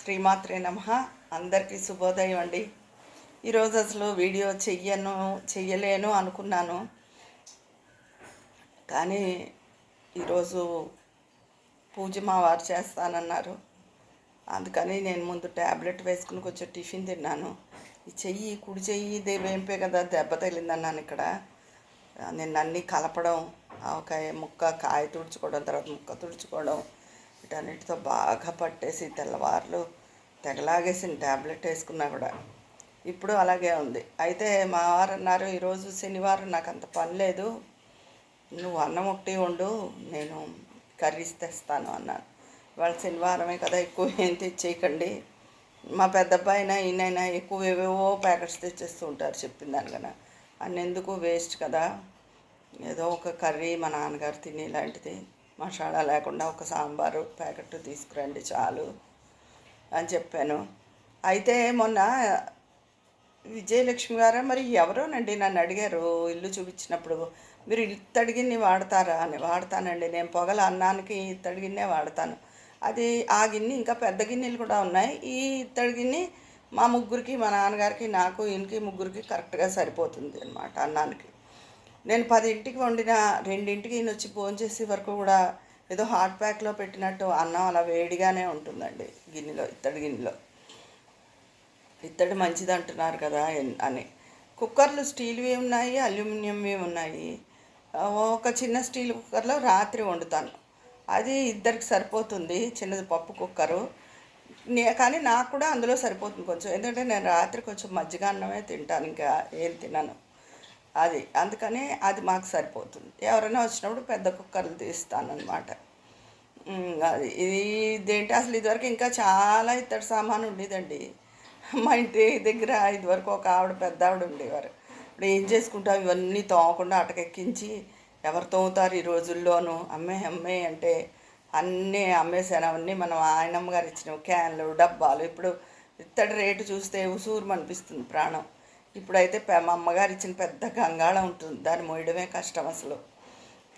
శ్రీమాత్రే నమః. అందరికీ శుభోదయం అండి. ఈరోజు అసలు వీడియో చెయ్యలేను అనుకున్నాను, కానీ ఈరోజు పూజ మా వారు చేస్తానన్నారు. అందుకని నేను ముందు ట్యాబ్లెట్ వేసుకుని కొంచెం టిఫిన్ తిన్నాను. ఈ కుడి చెయ్యి వేంపే కదా దెబ్బ తగిలిందన్నాను. ఇక్కడ నిన్న అన్నీ కలపడం, ఆవకాయ ముక్క కాయ తుడుచుకోవడం, తర్వాత ముక్క తుడుచుకోవడం, వీటన్నిటితో బాగా పట్టేసి తెల్లవారులు తెగలాగేసిన ట్యాబ్లెట్ వేసుకున్నా కూడా ఇప్పుడు అలాగే ఉంది. అయితే మా వారు అన్నారు, ఈరోజు శనివారం నాకు అంత పని లేదు, నువ్వు అన్నం ఒకటి వండు, నేను కర్రీస్ తెస్తాను అన్నాను. ఇవాళ శనివారమే కదా, ఎక్కువ ఏం తెచ్చేయకండి, మా పెద్ద అబ్బాయినా ఈయనైనా ఎక్కువ ఏవేవో ప్యాకెట్స్ తెచ్చేస్తూ ఉంటారు చెప్పిన దానికన్నా, అన్నెందుకు వేస్ట్ కదా, ఏదో ఒక కర్రీ మా నాన్నగారు తిని ఇలాంటిది మసాలా లేకుండా ఒక సాంబారు ప్యాకెట్ తీసుకురండి చాలు అని చెప్పాను. అయితే మొన్న విజయలక్ష్మి గారు మరి ఎవరోనండి నన్ను అడిగారు ఇల్లు చూపించినప్పుడు, మీరు ఇత్తడి గిన్నె వాడతారా అని. వాడతానండి, నేను పొగల అన్నానికి ఇత్తడి గిన్నె వాడతాను. అది ఆ గిన్నె ఇంకా పెద్ద గిన్నెలు కూడా ఉన్నాయి. ఈ ఇత్తడి గిన్నె మా ముగ్గురికి, మా నాన్నగారికి, నాకు, ఈయనకి ముగ్గురికి కరెక్ట్గా సరిపోతుంది అనమాట అన్నానికి. నేను 10ంటికి వండిన 2ంటికి ఈయన వచ్చి భోంచేసే వరకు కూడా ఏదో హాట్ ప్యాక్లో పెట్టినట్టు అన్నం అలా వేడిగానే ఉంటుందండి గిన్నెలో, ఇత్తడి గిన్నెలో. ఇత్తడి మంచిది అంటున్నారు కదా అని. కుక్కర్లు స్టీల్వి ఉన్నాయి, అల్యూమినియంవి ఉన్నాయి. ఒక చిన్న స్టీల్ కుక్కర్లో రాత్రి వండుతాను, అది ఇద్దరికి సరిపోతుంది, చిన్నది పప్పు కుక్కరు. కానీ నాకు కూడా అందులో సరిపోతుంది కొంచెం, ఎందుకంటే నేను రాత్రి కొంచెం మజ్జిగ అన్నమే తింటాను, ఇంకా ఏం తినను. అది అందుకని అది మాకు సరిపోతుంది. ఎవరైనా వచ్చినప్పుడు పెద్ద కుక్కర్లు తీస్తానన్నమాట. అది ఇదేంటి అసలు ఇదివరకు ఇంకా చాలా ఇత్తడి సామాను ఉండేదండి మా ఇంటి దగ్గర. ఇదివరకు ఒక ఆవిడ, పెద్ద ఆవిడ ఉండేవారు. ఇప్పుడు ఏం చేసుకుంటావు, ఇవన్నీ తోమకుండా అటకెక్కించి ఎవరు తోముతారు ఈ రోజుల్లోనూ, అమ్మే అంటే అన్నీ అమ్మేశాను. అవన్నీ మనం ఆయనమ్మ గారు ఇచ్చినవి, క్యాన్లు, డబ్బాలు. ఇప్పుడు ఇత్తడి రేటు చూస్తే ఉసూరు అనిపిస్తుంది ప్రాణం. ఇప్పుడైతే మా అమ్మగారు ఇచ్చిన పెద్ద గంగాళం ఉంటుంది, దాన్ని మోయడమే కష్టం అసలు.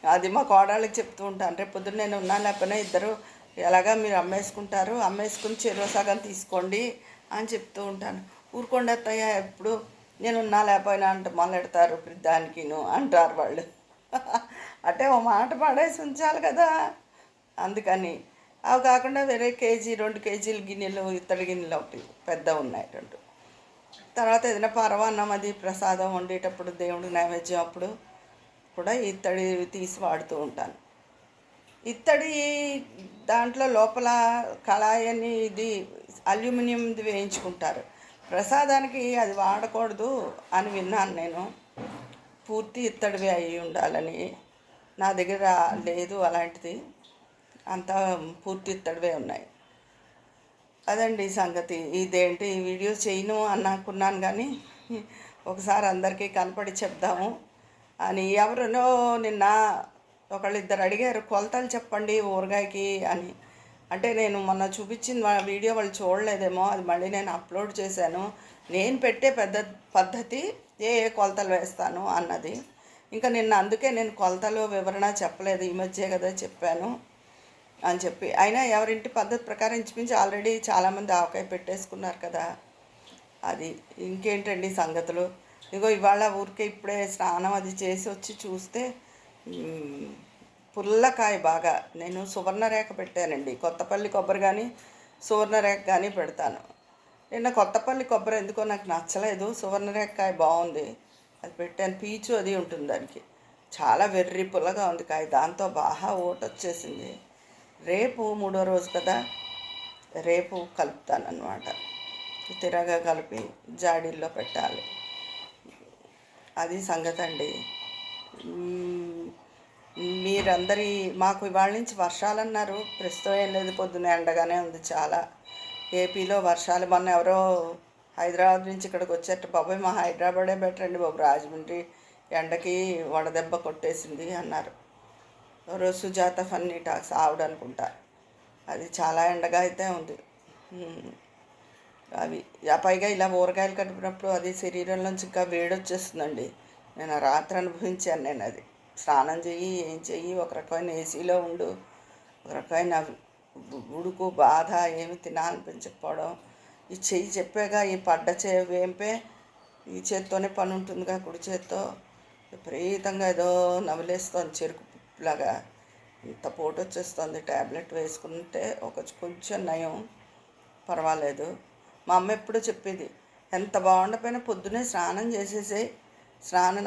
అది మా కోడళ్ళకి చెప్తూ ఉంటాను, రేపు పొద్దున్న నేను ఉన్నా లేకపోయినా ఇద్దరు ఎలాగా మీరు అమ్మేసుకుంటారు, అమ్మేసుకుని చెరో సగం తీసుకోండి అని చెప్తూ ఉంటాను. ఊరుకోండి అత్తయ్య, ఎప్పుడు నేను ఉన్నా లేకపోయినా అంటే మొదలెడతారు దానికిను అంటారు వాళ్ళు. అంటే ఓ మాట పడేసి ఉంచాలి కదా, అందుకని. అవి కాకుండా వేరే కేజీ 2 కేజీల గిన్నెలు, ఇత్తడి గిన్నెలు ఒకటి పెద్ద ఉన్నాయి 2. తర్వాత ఏదైనా పరవాన్నం అది ప్రసాదం వండేటప్పుడు, దేవుడి నైవేద్యం అప్పుడు కూడా ఇత్తడి తీసి వాడుతూ ఉంటాను. ఇత్తడి దాంట్లో లోపల కళాయిని ఇది అల్యూమినియంది వేయించుకుంటారు. ప్రసాదానికి అది వాడకూడదు అని విన్నాను నేను, పూర్తి ఇత్తడివి అయి ఉండాలని. నా దగ్గర లేదు అలాంటిది, అంతా పూర్తి ఇత్తడివే ఉన్నాయి. అదండి సంగతి. ఇదేంటి ఈ వీడియో చేయను అనుకున్నాను, కానీ ఒకసారి అందరికీ కనపడి చెప్దాము అని. ఎవరినో నిన్న ఒకళ్ళిద్దరు అడిగారు, కొలతలు చెప్పండి ఊరగాయకి అని. అంటే నేను మొన్న చూపించిన వీడియో వాళ్ళు చూడలేదేమో, అది మళ్ళీ నేను అప్లోడ్ చేశాను. నేను పెట్టే పద్ధతి ఏ కొలతలు వేస్తాను అన్నది. ఇంకా నిన్న అందుకే నేను కొలతలు వివరణ చెప్పలేదు, ఈ మధ్య కదా చెప్పాను అని చెప్పి. అయినా ఎవరింటి పద్ధతి ప్రకారం ఇంచుమించి ఆల్రెడీ చాలామంది ఆవకాయ పెట్టేసుకున్నారు కదా. అది ఇంకేంటండి సంగతులు. ఇగో ఇవాళ ఊరికే ఇప్పుడే స్నానం అది చేసి వచ్చి చూస్తే పుల్లకాయ బాగా. నేను సువర్ణరేఖ పెట్టానండి, కొత్తపల్లి కొబ్బరి కానీ సువర్ణరేఖ కానీ పెడతాను. నిన్న కొత్తపల్లి కొబ్బరి ఎందుకో నాకు నచ్చలేదు, సువర్ణరేఖకాయ బాగుంది, అది పెట్టాను. పీచు అది ఉంటుంది దానికి, చాలా వెర్రి పుల్లగా ఉంది కాయ, దాంతో బాగా ఓటొచ్చేసింది. రేపు 3వ రోజు కదా, రేపు కలుపుతానమాట, తిరగా కలిపి జాడీల్లో పెట్టాలి. అది సంగతి అండి. మీరందరి మాకు ఇవాళ నుంచి వర్షాలు అన్నారు, ప్రస్తుతం ఏం లేదు, పొద్దున్న ఎండగానే ఉంది చాలా. ఏపీలో వర్షాలు, మొన్న ఎవరో హైదరాబాద్ నుంచి ఇక్కడికి వచ్చేట, బాబాయ్ మా హైదరాబాదే బెటర్ అండి బాబు, రాజమండ్రి ఎండకి వడదెబ్బ కొట్టేసింది అన్నారు. ఎవరో సుజాత ఫన్నీ టాక్స్ ఆవిడ అనుకుంటా, అది చాలా ఎండగా అయితే ఉంది. అవి పైగా ఇలా ఊరగాయలు కలిపినప్పుడు అది శరీరంలోంచి ఇంకా వేడొచ్చేస్తుందండి. నేను రాత్రి అనుభవించాను. నేను అది స్నానం చెయ్యి ఏం చెయ్యి, ఒక రకమైన ఏసీలో ఉండు, ఒక రకమైన ఉడుకు బాధ ఏమి తినాలనిపించకపోవడం, ఈ చెయ్యి చెప్పాగా ఈ పడ్డ వేంపే ఈ చేత్తోనే పని ఉంటుందిగా, కుడి చేత్తో విపరీతంగా ఏదో నవలేస్తోంది చెరుకు లాగా, ఇంత పోటు వచ్చేస్తుంది. ట్యాబ్లెట్ వేసుకుంటే కొంచెం నయం, పర్వాలేదు. మా అమ్మ ఎప్పుడూ చెప్పేది, ఎంత బాగుండపోయినా పొద్దున్నే స్నానం చేసేసి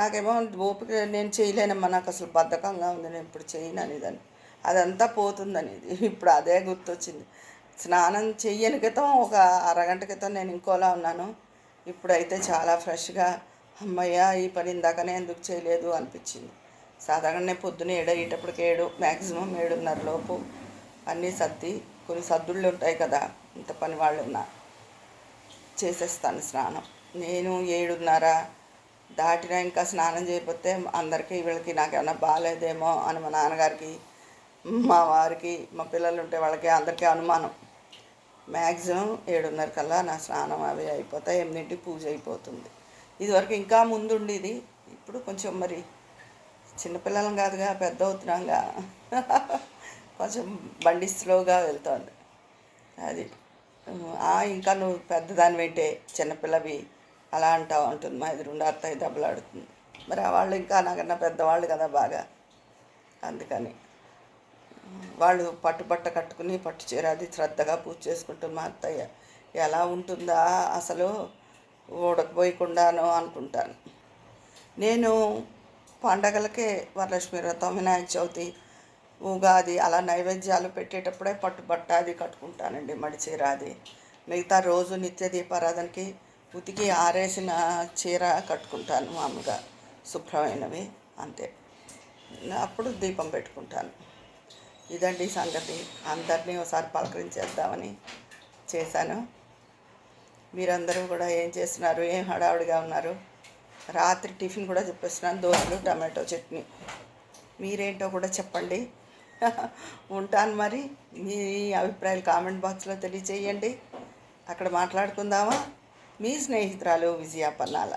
నాకేమో ఓపిక, నేను చేయలేనమ్మా, నాకు అసలు బద్ధకంగా ఉంది, నేను ఇప్పుడు చేయను అనేదాన్ని. అదంతా పోతుందనేది. ఇప్పుడు అదే గుర్తొచ్చింది. స్నానం చెయ్యని క్రితం ఒక అరగంట క్రితం నేను ఇంకోలా ఉన్నాను, ఇప్పుడైతే చాలా ఫ్రెష్గా అమ్మయ్య ఈ పని ఇందాకనే ఎందుకు చేయలేదు అనిపించింది. సాధారణంగా పొద్దున్న 7 అయ్యేటప్పటికి 7 మ్యాక్సిమం 7:30 లోపు అన్నీ సర్ది, కొన్ని సర్దుళ్ళు ఉంటాయి కదా, ఇంత పని వాళ్ళు ఉన్నా చేసేస్తాను స్నానం. నేను 7:30 దాటినా ఇంకా స్నానం చేయకపోతే అందరికీ వీళ్ళకి నాకేమన్నా బాగాలేదేమో అని మా నాన్నగారికి, మా వారికి, మా పిల్లలు ఉంటే వాళ్ళకి అందరికీ అనుమానం. మ్యాక్సిమం 7:30 కల్లా నా స్నానం అవి అయిపోతాయి. 8ంటికి పూజ అయిపోతుంది. ఇదివరకు ఇంకా ముందు ఉండేది, ఇప్పుడు కొంచెం మరి చిన్నపిల్లలం కాదుగా, పెద్ద అవుతున్నాంగా, కొంచెం బండి స్లోగా వెళ్తుంది. అది ఇంకా నువ్వు పెద్దదాని వెంటే చిన్నపిల్లవి అలా అంటావు అంటుంది మా ఎదురుండి అత్తయ్య దెబ్బలాడుతుంది. మరి వాళ్ళు ఇంకా నాకన్నా పెద్దవాళ్ళు కదా బాగా, అందుకని వాళ్ళు పట్టుబట్ట కట్టుకుని పట్టు చీర అది శ్రద్ధగా పూజ చేసుకుంటుంది మా అత్తయ్య. ఎలా ఉంటుందా అసలు ఊడకపోయకుండాను అనుకుంటాను. నేను పండగలకే వరలక్ష్మి వ్రతం, వినాయక చవితి, ఉగాది అలా నైవేద్యాలు పెట్టేటప్పుడే పట్టుబట్ట అది కట్టుకుంటానండి, మడి చీర అది. మిగతా రోజు నిత్య దీపారాధనకి ఉతికి ఆరేసిన చీర కట్టుకుంటాను మామూలుగా, శుభ్రమైనవి అంతే. అప్పుడు దీపం పెట్టుకుంటాను. ఇదండి సంగతి. అందరినీ ఒకసారి పలకరించేద్దామని చేశాను. మీరందరూ కూడా ఏం చేస్తున్నారు, ఏం హడావుడిగా ఉన్నారు? రాత్రి టిఫిన్ కూడా చెప్పేస్తున్నాను, దోశలు టమాటో చట్నీ. మీరేంటో కూడా చెప్పండి. ఉంటాను మరి. మీ అభిప్రాయాలు కామెంట్ బాక్స్లో తెలియచేయండి. అక్కడ మాట్లాడుకుందామా? మీ స్నేహితురాలు విజయ పన్నాల.